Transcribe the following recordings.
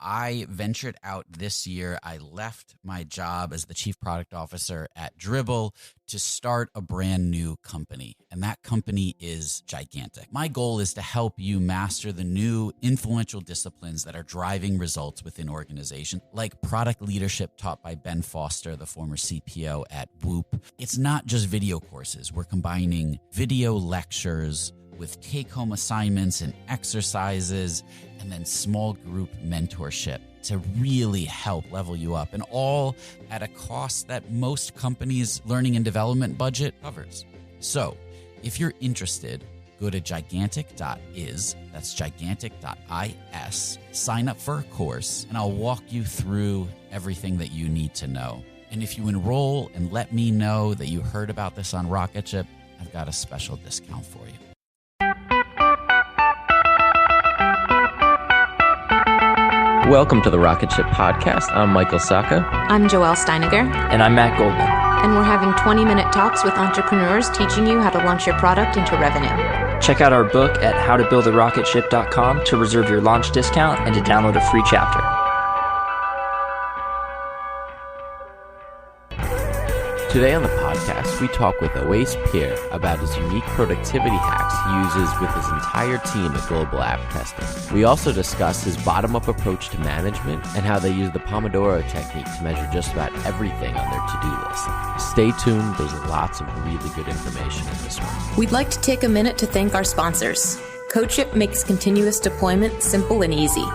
I ventured out this year. I left my job as the chief product officer at Dribbble to start a brand new company. And that company is gigantic. My goal is to help you master the new influential disciplines that are driving results within organizations, like product leadership taught by Ben Foster, the former CPO at Whoop. It's not just video courses. We're combining video lectures with take-home assignments and exercises, and then small group mentorship to really help level you up, and all at a cost that most companies' learning and development budget covers. So if you're interested, go to gigantic.is, that's gigantic.is, sign up for a course, and I'll walk you through everything that you need to know. And if you enroll and let me know that you heard about this on Rocketship, I've got a special discount for you. Welcome to the Rocketship podcast. I'm Michael Sacca. I'm Joelle Steiniger. And I'm Matt Goldman. And we're having 20-minute talks with entrepreneurs teaching you how to launch your product into revenue. Check out our book at howtobuildarocketship.com to reserve your launch discount and to download a free chapter. Today on the podcast, we talk with Owais Peer about his unique productivity hacks he uses with his entire team at Global App Testing. We also discuss his bottom-up approach to management and how they use the Pomodoro technique to measure just about everything on their to-do list. Stay tuned, there's lots of really good information in this one. We'd like to take a minute to thank our sponsors. Coachship makes continuous deployment simple and easy.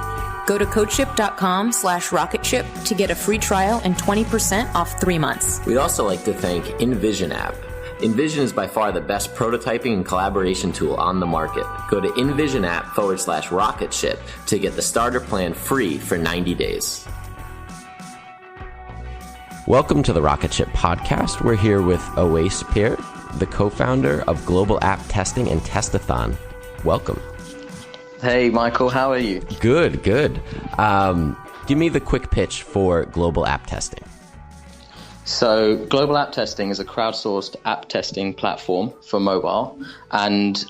Go to coachship.com/rocketship to get a free trial and 20% off 3 months. We'd also like to thank InVision app. InVision is by far the best prototyping and collaboration tool on the market. Go to InVision app/Rocketship to get the starter plan free for 90 days. Welcome to the Rocketship podcast. We're here with Owais Peer, the co-founder of Global App Testing and Testathon. Welcome. Hey, Michael, how are you? Good. Give me the quick pitch for Global App Testing. So Global App Testing is a crowdsourced app testing platform for mobile. And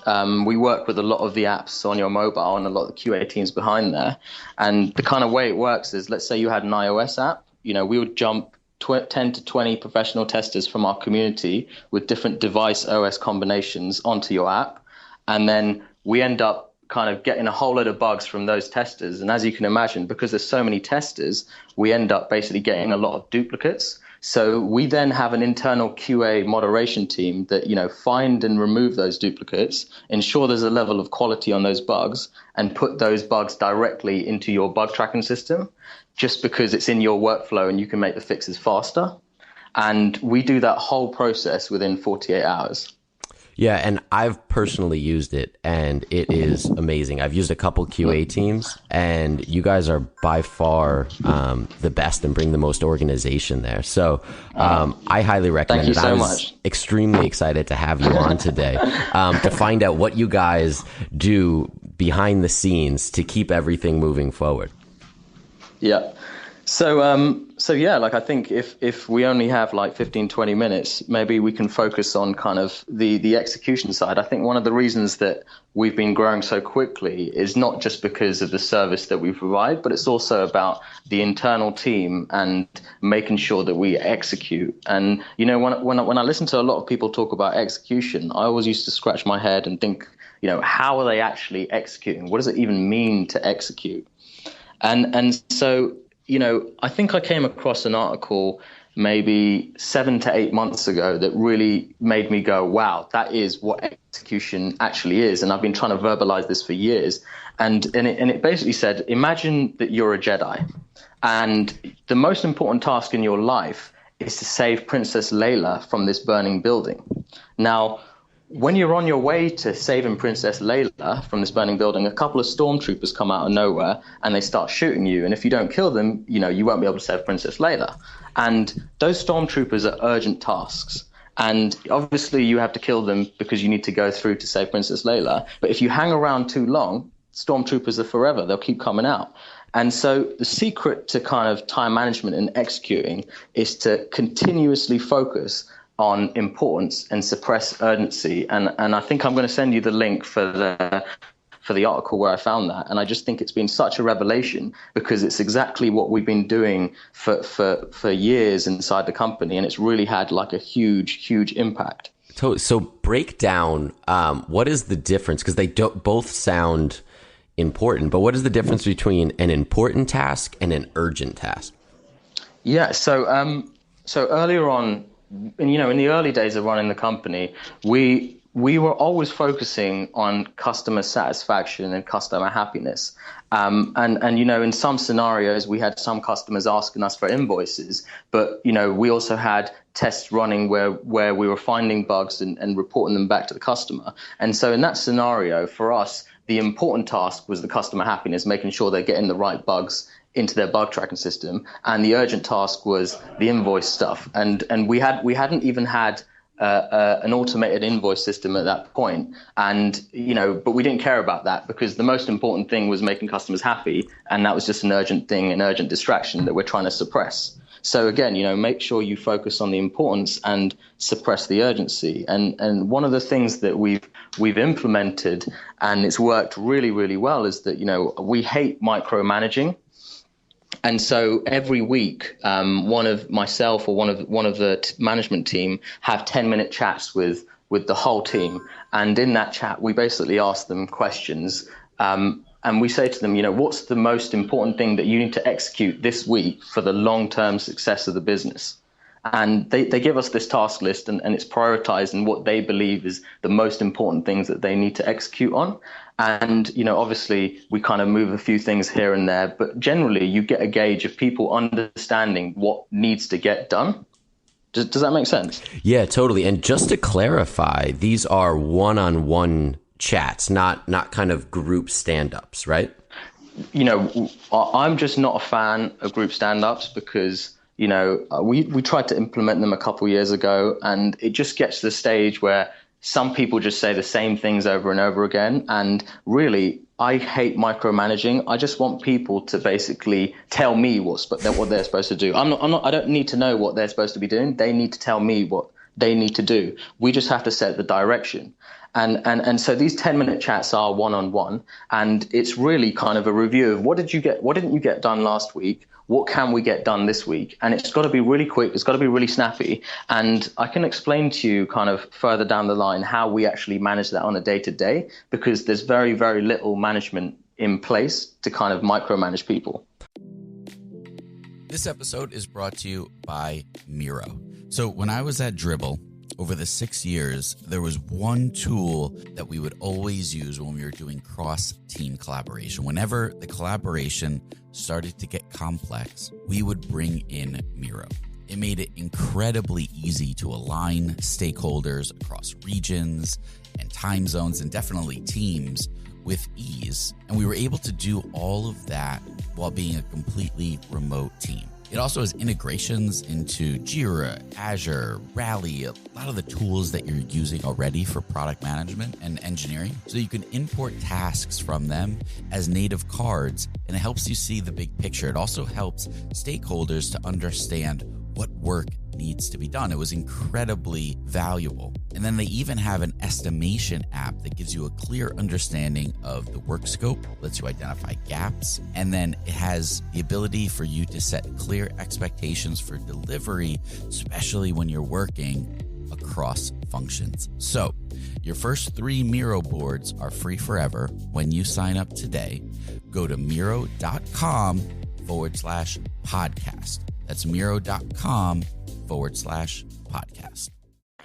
we work with a lot of the apps on your mobile and a lot of the QA teams behind there. And the kind of way it works is, let's say you had an iOS app, we would jump 10 to 20 professional testers from our community with different device OS combinations onto your app. And then we end up kind of getting a whole load of bugs from those testers. And as you can imagine, because there's so many testers, we end up basically getting a lot of duplicates. So we then have an internal QA moderation team that, find and remove those duplicates, ensure there's a level of quality on those bugs, and put those bugs directly into your bug tracking system, just because it's in your workflow and you can make the fixes faster. And we do that whole process within 48 hours. Yeah, and I've personally used it, and it is amazing. I've used a couple QA teams, and you guys are by far the best and bring the most organization there. So I highly recommend it. Thank you so much. Extremely excited to have you on today to find out what you guys do behind the scenes to keep everything moving forward. Yeah. So yeah, I think if we only have 15, 20 minutes, maybe we can focus on kind of the execution side. I think one of the reasons that we've been growing so quickly is not just because of the service that we provide, but it's also about the internal team and making sure that we execute. And, when I listen to a lot of people talk about execution, I always used to scratch my head and think, how are they actually executing? What does it even mean to execute? And so, I think I came across an article maybe 7 to 8 months ago that really made me go, wow, that is what execution actually is. And I've been trying to verbalize this for years. And it basically said, imagine that you're a Jedi and the most important task in your life is to save Princess Leia from this burning building. Now, when you're on your way to saving Princess Leia from this burning building, a couple of stormtroopers come out of nowhere and they start shooting you. And if you don't kill them, you won't be able to save Princess Leia. And those stormtroopers are urgent tasks. And obviously you have to kill them because you need to go through to save Princess Leia. But if you hang around too long, stormtroopers are forever. They'll keep coming out. And so the secret to kind of time management and executing is to continuously focus on importance and suppress urgency. And I think I'm going to send you the link for for the article where I found that. And I just think it's been such a revelation because it's exactly what we've been doing for years inside the company. And it's really had like a huge impact. So break down, what is the difference? Because they both sound important, but what is the difference between an important task and an urgent task? Yeah. So earlier on, in the early days of running the company, we were always focusing on customer satisfaction and customer happiness. And in some scenarios, we had some customers asking us for invoices, but, we also had tests running where we were finding bugs and reporting them back to the customer. And so in that scenario, for us, the important task was the customer happiness, making sure they're getting the right bugs into their bug tracking system. And the urgent task was the invoice stuff. And we hadn't even had an automated invoice system at that point. And, but we didn't care about that because the most important thing was making customers happy. And that was just an urgent thing, an urgent distraction that we're trying to suppress. So again, make sure you focus on the importance and suppress the urgency. And one of the things that we've implemented, and it's worked really, really well, is that, we hate micromanaging. And so every week, one of myself or one of the management team have 10-minute chats with the whole team. And in that chat, we basically ask them questions. And we say to them, what's the most important thing that you need to execute this week for the long-term success of the business? And they give us this task list and it's prioritized in what they believe is the most important things that they need to execute on. And, obviously we kind of move a few things here and there, but generally you get a gauge of people understanding what needs to get done. Does that make sense? Yeah, totally. And just to clarify, these are one-on-one chats, not kind of group stand-ups, right? I'm just not a fan of group stand-ups because, we tried to implement them a couple years ago and it just gets to the stage where some people just say the same things over and over again. And really, I hate micromanaging. I just want people to basically tell me what they're supposed to do. I don't need to know what they're supposed to be doing. They need to tell me what they need to do. We just have to set the direction. And so these 10-minute chats are one-on-one, and it's really kind of a review of what didn't you get done last week? What can we get done this week? And it's got to be really quick. It's got to be really snappy. And I can explain to you kind of further down the line how we actually manage that on a day-to-day, because there's very, very little management in place to kind of micromanage people. This episode is brought to you by Miro. So when I was at Dribbble, over the 6 years, there was one tool that we would always use when we were doing cross-team collaboration. Whenever the collaboration started to get complex, we would bring in Miro. It made it incredibly easy to align stakeholders across regions and time zones and definitely teams with ease. And we were able to do all of that while being a completely remote team. It also has integrations into Jira, Azure, Rally, a lot of the tools that you're using already for product management and engineering. So you can import tasks from them as native cards, and it helps you see the big picture. It also helps stakeholders to understand what work needs to be done. It was incredibly valuable. And then they even have an estimation app that gives you a clear understanding of the work scope, lets you identify gaps, and then it has the ability for you to set clear expectations for delivery, especially when you're working across functions. So your first 3 Miro boards are free forever when you sign up today. Go to Miro.com/podcast. That's Miro.com/podcast.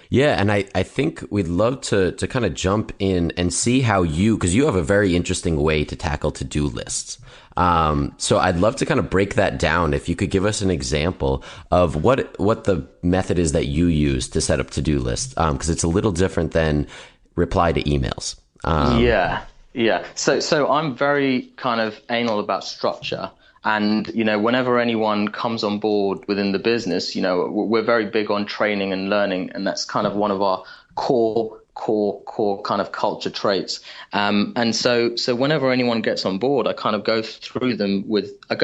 Yeah, and I think we'd love to kind of jump in and see how because you have a very interesting way to tackle to-do lists. So I'd love to kind of break that down. If you could give us an example of what the method is that you use to set up to-do lists, because it's a little different than reply to emails. Yeah. So I'm very kind of anal about structure. And, whenever anyone comes on board within the business, we're very big on training and learning. And that's kind of one of our core kind of culture traits. And so whenever anyone gets on board, I kind of go through them I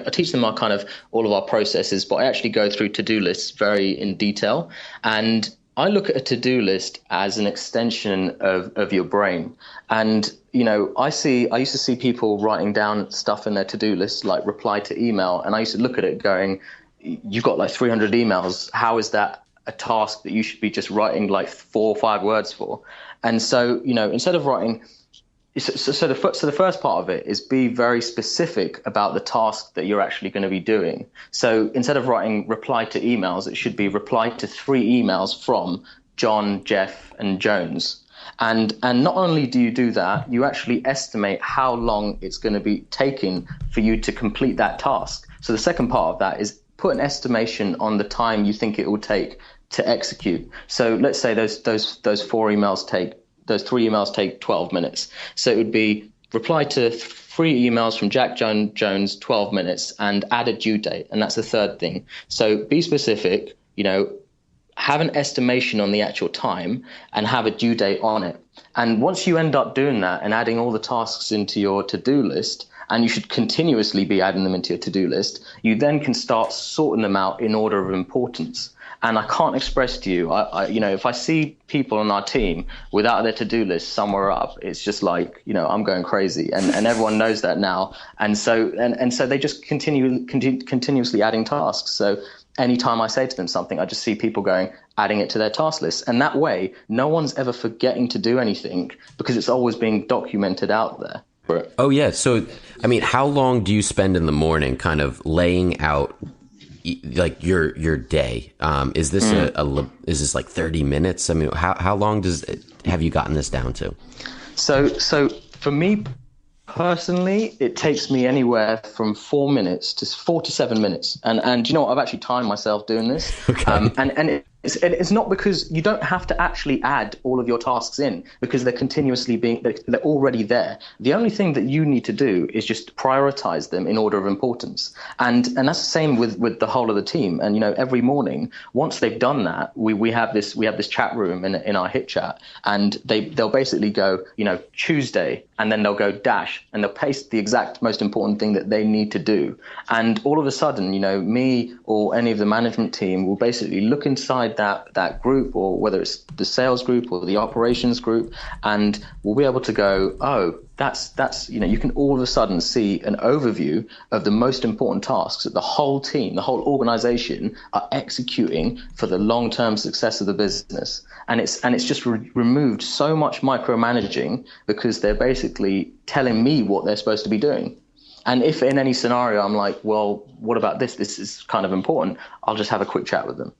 teach them all of our processes, but I actually go through to-do lists very in detail. And I look at a to-do list as an extension of your brain. And, I used to see people writing down stuff in their to-do list, like reply to email. And I used to look at it going, you've got like 300 emails. How is that a task that you should be just writing like 4 or 5 words for? And so, instead of writing, so the first part of it is be very specific about the task that you're actually going to be doing. So instead of writing reply to emails, it should be reply to 3 emails from John, Jeff, and Jones. And not only do you do that, you actually estimate how long it's going to be taking for you to complete that task. So the second part of that is put an estimation on the time you think it will take to execute. So let's say those 3 emails take 12 minutes. So it would be reply to 3 emails from Jack Jones, 12 minutes, and add a due date. And that's the third thing. So be specific, have an estimation on the actual time and have a due date on it. And once you end up doing that and adding all the tasks into your to-do list, and you should continuously be adding them into your to-do list, you then can start sorting them out in order of importance. And I can't express to you, if I see people on our team without their to-do list somewhere up, it's just like, I'm going crazy, and everyone knows that now. And so they just continuously adding tasks. So anytime I say to them something, I just see people adding it to their task list. And that way, no one's ever forgetting to do anything because it's always being documented out there. Oh, yeah. So, how long do you spend in the morning kind of laying out like your day? Is this is this like 30 minutes? How long have you gotten this down to? So for me personally, it takes me anywhere from 4 minutes to 4 to 7 minutes. And you know what? I've actually timed myself doing this. Okay. And it's not because you don't have to actually add all of your tasks in because they're they're already there. The only thing that you need to do is just prioritize them in order of importance. And that's the same with the whole of the team. And, every morning, once they've done that, we have this chat room in our hit chat, and they'll basically go, Tuesday, and then they'll go dash, and they'll paste the exact most important thing that they need to do. And all of a sudden, me or any of the management team will basically look inside that group, or whether it's the sales group or the operations group, and we'll be able to go, oh, that's you can all of a sudden see an overview of the most important tasks that the whole team, the whole organization are executing for the long-term success of the business. And it's just removed so much micromanaging because they're basically telling me what they're supposed to be doing. And if in any scenario I'm like, well, what about this? This is kind of important. I'll just have a quick chat with them.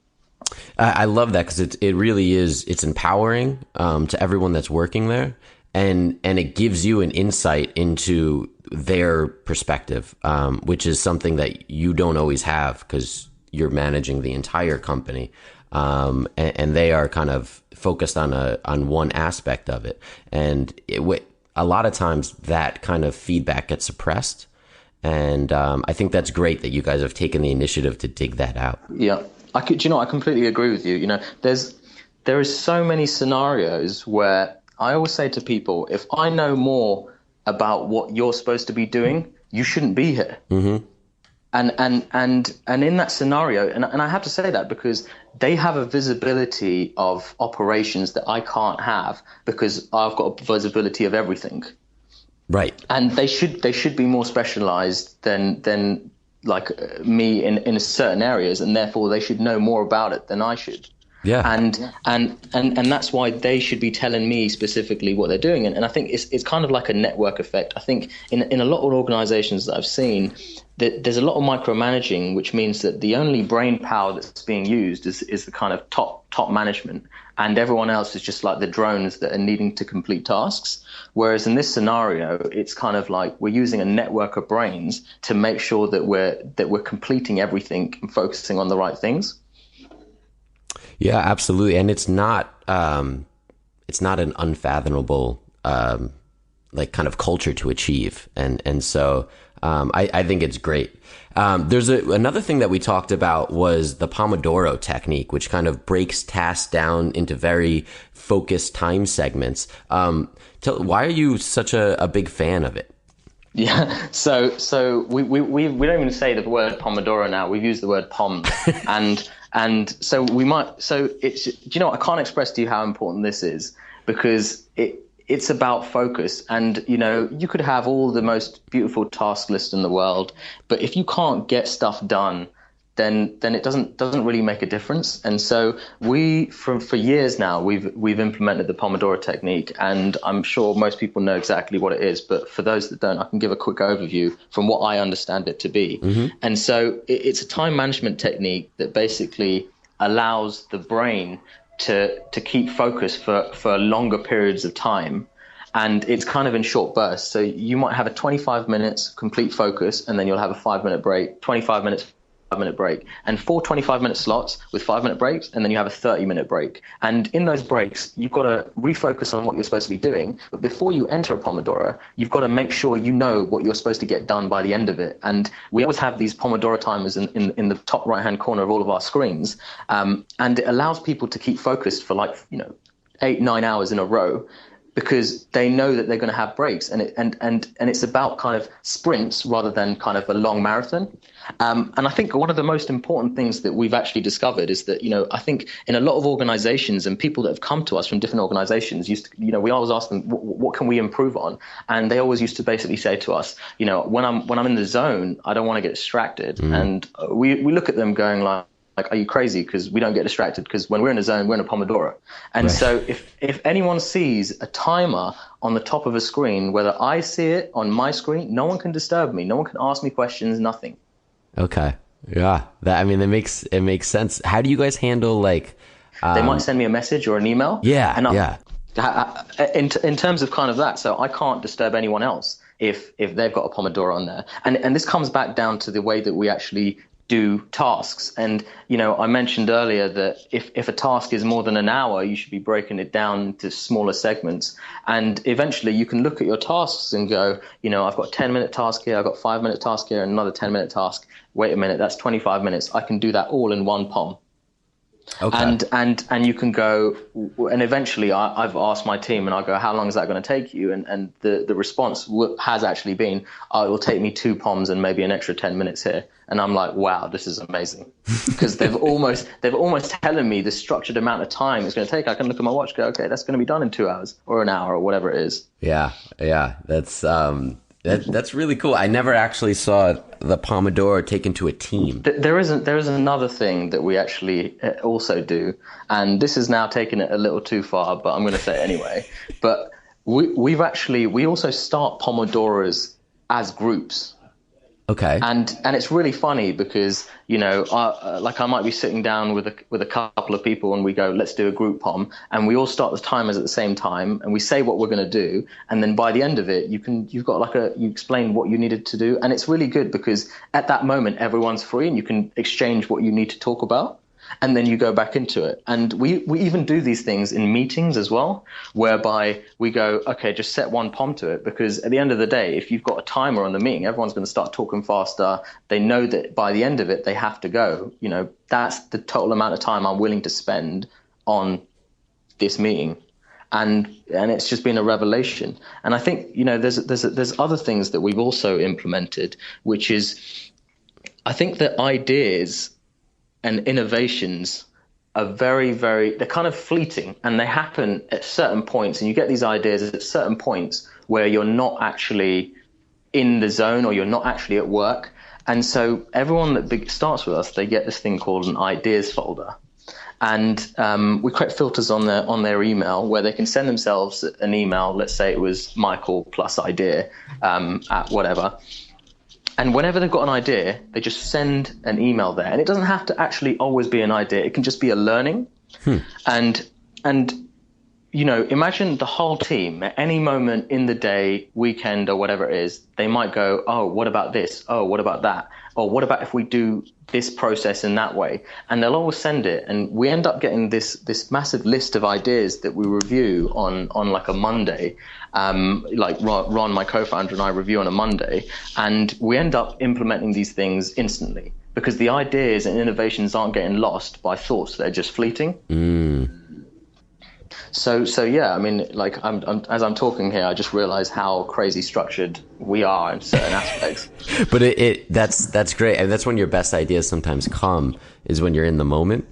I love that because it really is. It's empowering to everyone that's working there, and it gives you an insight into their perspective, which is something that you don't always have because you're managing the entire company, and they are kind of focused on one aspect of it, and a lot of times that kind of feedback gets suppressed, and I think that's great that you guys have taken the initiative to dig that out. Yeah. I completely agree with you. There is so many scenarios where I always say to people, if I know more about what you're supposed to be doing, you shouldn't be here. Mm-hmm. And in that scenario, and I have to say that because they have a visibility of operations that I can't have because I've got a visibility of everything. Right. And they should be more specialized than like me in certain areas, and therefore they should know more about it than I should. Yeah. And that's why they should be telling me specifically what they're doing. And I think it's kind of like a network effect. I think in a lot of organizations that I've seen, that there's a lot of micromanaging, which means that the only brain power that's being used is the kind of top management, and everyone else is just like the drones that are needing to complete tasks. Whereas in this scenario, it's kind of like we're using a network of brains to make sure that we're completing everything and focusing on the right things. Yeah, absolutely. And it's not an unfathomable like kind of culture to achieve. And so I think it's great. There's another thing that we talked about was the Pomodoro technique, which kind of breaks tasks down into very focused time segments. Why are you such a big fan of it? Yeah, so we don't even say the word Pomodoro now. We've used the word POM, and so we might. So it's, do you know what? I can't express to you how important this is, because it's about focus. And you know, you could have all the most beautiful task list in the world, but if you can't get stuff done, then it doesn't really make a difference. And so for years now, we've implemented the Pomodoro technique, and I'm sure most people know exactly what it is. But for those that don't, I can give a quick overview from what I understand it to be. Mm-hmm. And so it's a time management technique that basically allows the brain to keep focus for longer periods of time. And it's kind of in short bursts. So you might have a 25 minutes complete focus, and then you'll have a 5-minute break, 25 minutes, 5-minute break, and 4 25-minute slots with 5-minute breaks, and then you have a 30-minute break. And in those breaks, you've got to refocus on what you're supposed to be doing. But before you enter a Pomodoro, you've got to make sure you know what you're supposed to get done by the end of it. And we always have these Pomodoro timers in the top right-hand corner of all of our screens, and it allows people to keep focused for 8-9 hours in a row, because they know that they're going to have breaks, and it's about kind of sprints rather than kind of a long marathon. And I think one of the most important things that we've actually discovered is that, I think in a lot of organizations and people that have come to us from different organizations we always ask them, what can we improve on? And they always used to basically say to us, when I'm in the zone, I don't want to get distracted. And we look at them going like, are you crazy? Because we don't get distracted, because when we're in a zone, we're in a Pomodoro. And right. So if anyone sees a timer on the top of a screen, whether I see it on my screen, no one can disturb me. No one can ask me questions, nothing. Okay. Yeah. That makes sense. How do you guys handle they might send me a message or an email. Yeah. And in terms of kind of that, so I can't disturb anyone else if they've got a Pomodoro on there. And this comes back down to the way that we actually do tasks. And I mentioned earlier that if a task is more than an hour, you should be breaking it down into smaller segments, and eventually you can look at your tasks and go, I've got a 10-minute task here, I've got a 5-minute task here, and another 10-minute task. Wait a minute, that's 25 minutes. I can do that all in one POM. Okay. And you can go, and eventually I've asked my team, and I'll go, how long is that going to take you? And the response has actually been, it will take me 2 POMs and maybe an extra 10 minutes here. And I'm like, wow, this is amazing, because they've almost telling me the structured amount of time it's going to take. I can look at my watch, go, okay, that's going to be done in 2 hours or an hour or whatever it is. Yeah, that's really cool. I never actually saw the Pomodoro taken to a team. There is another thing that we actually also do, and this is now taking it a little too far, but I'm going to say it anyway. But we also start Pomodoros as groups. Okay. And it's really funny because, I might be sitting down with a couple of people, and we go, let's do a group POM, and we all start the timers at the same time, and we say what we're going to do. And then by the end of it, you explain what you needed to do. And it's really good because at that moment, everyone's free and you can exchange what you need to talk about. And then you go back into it. And we even do these things in meetings as well, whereby we go, okay, just set one POM to it, because at the end of the day, if you've got a timer on the meeting, everyone's going to start talking faster. They know that by the end of it, they have to go. That's the total amount of time I'm willing to spend on this meeting. And it's just been a revelation. And I think, there's other things that we've also implemented, which is, I think that ideas and innovations are very, very, they're kind of fleeting, and they happen at certain points, and you get these ideas at certain points where you're not actually in the zone, or you're not actually at work. And so everyone that starts with us, they get this thing called an ideas folder. And we create filters on their email where they can send themselves an email. Let's say it was Michael plus idea at whatever. And whenever they've got an idea, they just send an email there. And it doesn't have to actually always be an idea. It can just be a learning. And imagine the whole team at any moment in the day, weekend or whatever it is, they might go, oh, what about this? Oh, what about that? Or what about if we do this process in that way? And they'll always send it. And we end up getting this massive list of ideas that we review on like a Monday. Ron, my co-founder, and I review on a Monday, and we end up implementing these things instantly, because the ideas and innovations aren't getting lost by thoughts that are just fleeting. So yeah, I mean, like as I'm talking here, I just realize how crazy structured we are in certain aspects. But that's great. And that's when your best ideas sometimes come, is when you're in the moment.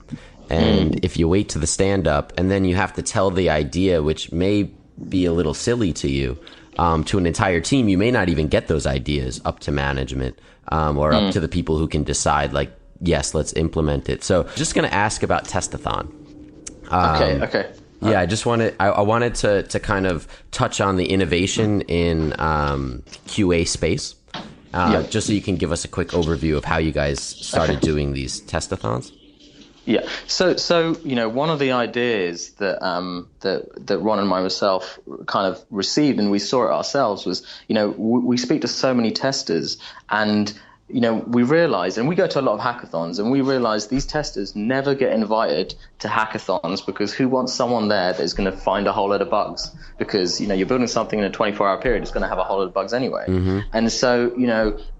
And if you wait to the stand up and then you have to tell the idea, which may be a little silly to you, to an entire team, you may not even get those ideas up to management, or up to the people who can decide, like, yes, let's implement it. So just going to ask about Testathon. Okay. Yeah, I wanted to kind of touch on the innovation in QA space, just so you can give us a quick overview of how you guys started doing these Testathons. Yeah. So one of the ideas that that Ron and myself kind of received, and we saw it ourselves, was, we speak to so many testers, and we realize, and we go to a lot of hackathons, and we realize these testers never get invited to hackathons, because who wants someone there that's going to find a whole load of bugs? Because, you're building something in a 24-hour period, it's going to have a whole load of bugs anyway. And so,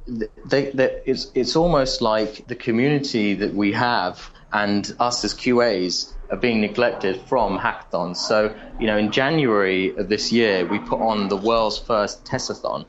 it's almost like the community that we have and us as QAs are being neglected from hackathons. So, in January of this year, we put on the world's first testathon.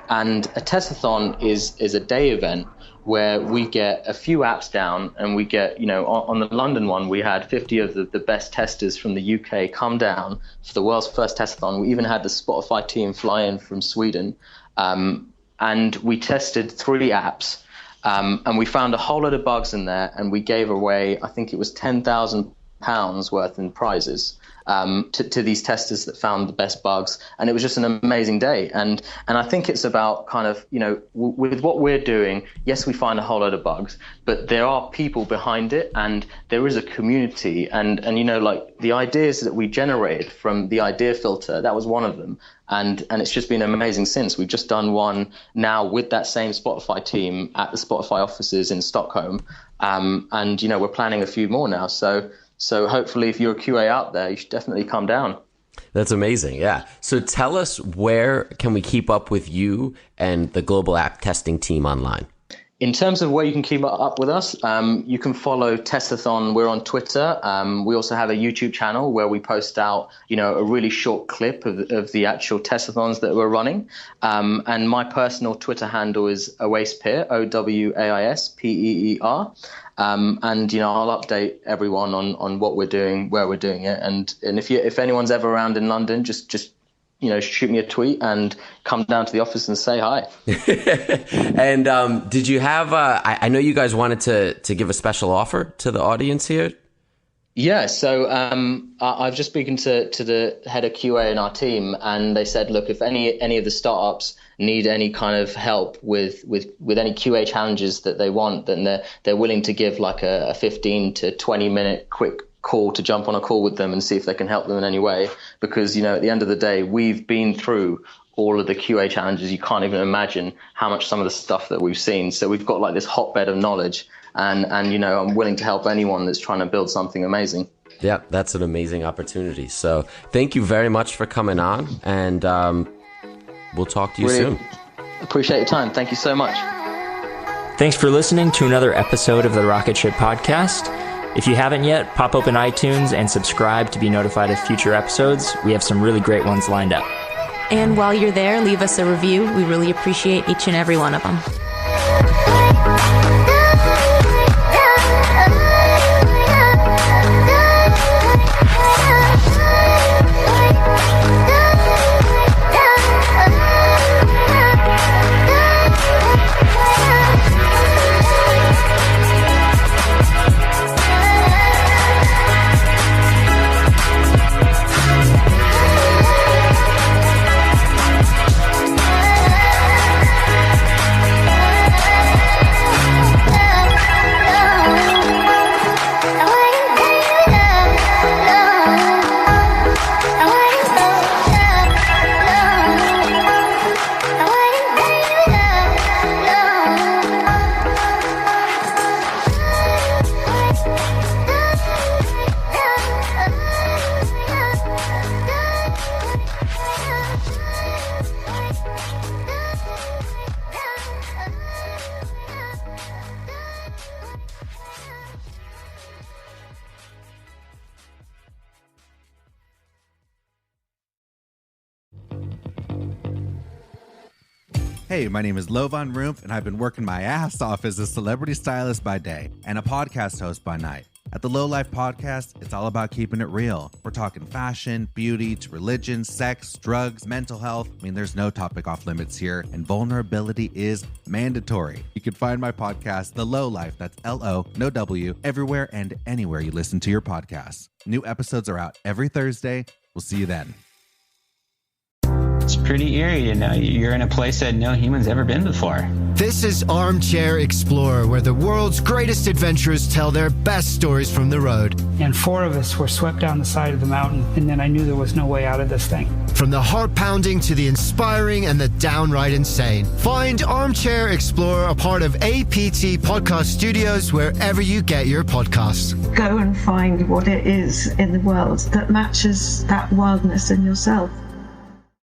And a testathon is a day event where we get a few apps down, and we get, on the London one, we had 50 of the best testers from the UK come down for the world's first testathon. We even had the Spotify team fly in from Sweden. And we tested 3 apps. And we found a whole lot of bugs in there, and we gave away, I think it was £10,000 worth in prizes to these testers that found the best bugs. And it was just an amazing day. And I think it's about kind of, with what we're doing, yes, we find a whole lot of bugs, but there are people behind it, and there is a community. And like the ideas that we generated from the idea filter, that was one of them. And it's just been amazing since. We've just done one now with that same Spotify team at the Spotify offices in Stockholm. And we're planning a few more now. So hopefully, if you're a QA out there, you should definitely come down. That's amazing. Yeah. So tell us, where can we keep up with you and the global app testing team online? In terms of where you can keep up with us, you can follow Testathon. We're on Twitter. We also have a YouTube channel where we post out, a really short clip of the actual Testathons that we're running. And my personal Twitter handle is Owais Peer, OWAISPEER. And I'll update everyone on what we're doing, where we're doing it. And if anyone's ever around in London, just shoot me a tweet and come down to the office and say hi. And did you have, I know you guys wanted to give a special offer to the audience here. Yeah, so I've just spoken to the head of QA in our team, and they said, look, if any of the startups need any kind of help with any QA challenges that they want, then they're willing to give like a 15 to 20 minute quick call to jump on a call with them and see if they can help them in any way. Because, at the end of the day, we've been through all of the QA challenges. You can't even imagine how much some of the stuff that we've seen. So we've got like this hotbed of knowledge, and I'm willing to help anyone that's trying to build something amazing. Yeah, that's an amazing opportunity. So thank you very much for coming on, and we'll talk to you soon. Appreciate your time. Thank you so much. Thanks for listening to another episode of the Rocketship podcast. If you haven't yet, pop open iTunes and subscribe to be notified of future episodes. We have some really great ones lined up. And while you're there, leave us a review. We really appreciate each and every one of them. Hey, my name is Lovan Rumpf, and I've been working my ass off as a celebrity stylist by day and a podcast host by night. At the Low Life Podcast, it's all about keeping it real. We're talking fashion, beauty, to religion, sex, drugs, mental health. I mean, there's no topic off limits here, and vulnerability is mandatory. You can find my podcast, The Low Life, that's L-O, no W, everywhere and anywhere you listen to your podcasts. New episodes are out every Thursday. We'll see you then. It's pretty eerie to know you're in a place that no human's ever been before. This is Armchair Explorer, where the world's greatest adventurers tell their best stories from the road. And 4 of us were swept down the side of the mountain, and then I knew there was no way out of this thing. From the heart-pounding to the inspiring and the downright insane. Find Armchair Explorer, a part of APT Podcast Studios, wherever you get your podcasts. Go and find what it is in the world that matches that wildness in yourself.